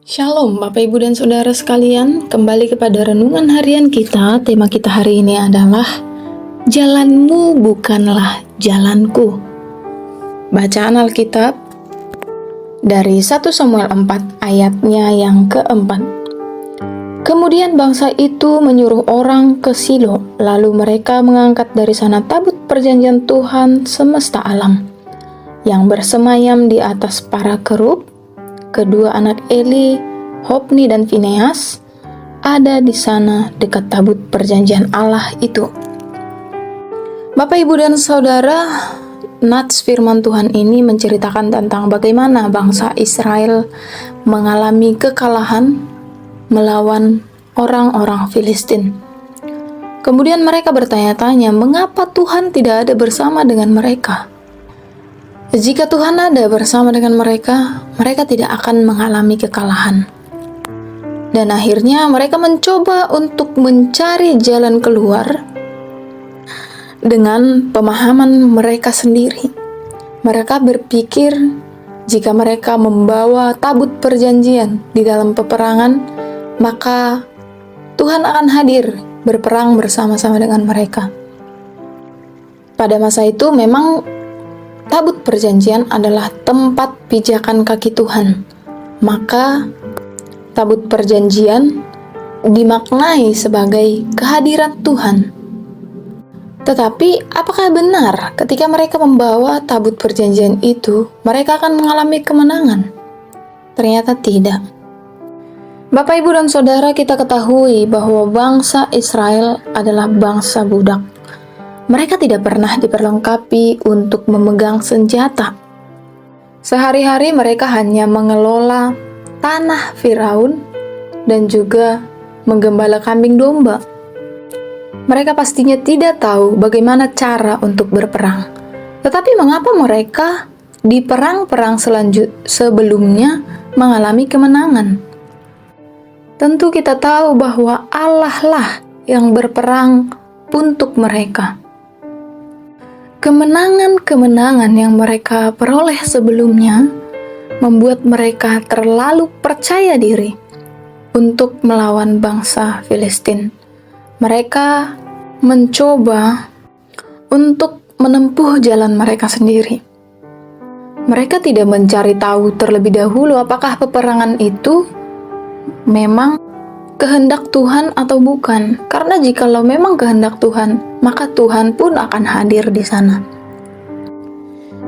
Shalom Bapak Ibu dan Saudara sekalian, kembali kepada renungan harian kita. Tema kita hari ini adalah Jalanmu bukanlah jalanku. Bacaan Alkitab dari 1 Samuel 4 ayatnya yang keempat. Kemudian bangsa itu menyuruh orang ke Silo, lalu mereka mengangkat dari sana tabut perjanjian Tuhan semesta alam yang bersemayam di atas para kerub. Kedua anak Eli, Hofni dan Fineas, ada di sana dekat tabut perjanjian Allah itu. Bapak, Ibu, dan Saudara, nats firman Tuhan ini menceritakan tentang bagaimana bangsa Israel mengalami kekalahan melawan orang-orang Filistin. Kemudian mereka bertanya-tanya, mengapa Tuhan tidak ada bersama dengan mereka? Jika Tuhan ada bersama dengan mereka, mereka tidak akan mengalami kekalahan. Dan akhirnya mereka mencoba untuk mencari jalan keluar dengan pemahaman mereka sendiri. Mereka berpikir jika mereka membawa tabut perjanjian di dalam peperangan, maka Tuhan akan hadir berperang bersama-sama dengan mereka. Pada masa itu memang tabut perjanjian adalah tempat pijakan kaki Tuhan. Maka tabut perjanjian dimaknai sebagai kehadiran Tuhan. Tetapi apakah benar ketika mereka membawa tabut perjanjian itu, mereka akan mengalami kemenangan? Ternyata tidak. Bapak, Ibu, dan Saudara, kita ketahui bahwa bangsa Israel adalah bangsa budak. Mereka tidak pernah diperlengkapi untuk memegang senjata. Sehari-hari mereka hanya mengelola tanah Firaun dan juga menggembala kambing domba. Mereka pastinya tidak tahu bagaimana cara untuk berperang. Tetapi mengapa mereka di perang-perang sebelumnya mengalami kemenangan? Tentu kita tahu bahwa Allah lah yang berperang untuk mereka. Kemenangan-kemenangan yang mereka peroleh sebelumnya membuat mereka terlalu percaya diri untuk melawan bangsa Filistin. Mereka mencoba untuk menempuh jalan mereka sendiri. Mereka tidak mencari tahu terlebih dahulu apakah peperangan itu memang kehendak Tuhan atau bukan. Karena jikalau memang kehendak Tuhan, maka Tuhan pun akan hadir di sana.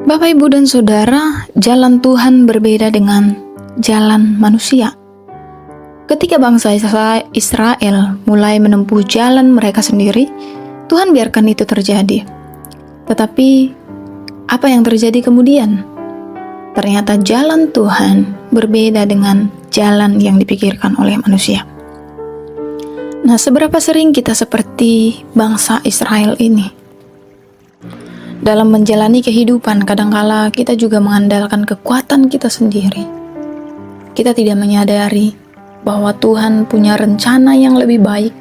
Bapak, Ibu, dan Saudara, jalan Tuhan berbeda dengan jalan manusia. Ketika bangsa Israel mulai menempuh jalan mereka sendiri, Tuhan biarkan itu terjadi. Tetapi apa yang terjadi kemudian? Ternyata jalan Tuhan berbeda dengan jalan yang dipikirkan oleh manusia. Nah, seberapa sering kita seperti bangsa Israel ini? Dalam menjalani kehidupan, kadangkala kita juga mengandalkan kekuatan kita sendiri. Kita tidak menyadari bahwa Tuhan punya rencana yang lebih baik.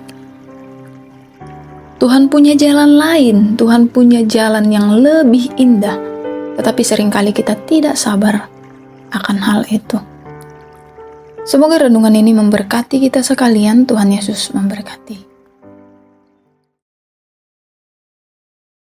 Tuhan punya jalan lain, Tuhan punya jalan yang lebih indah. Tetapi seringkali kita tidak sabar akan hal itu. Semoga renungan ini memberkati kita sekalian. Tuhan Yesus memberkati.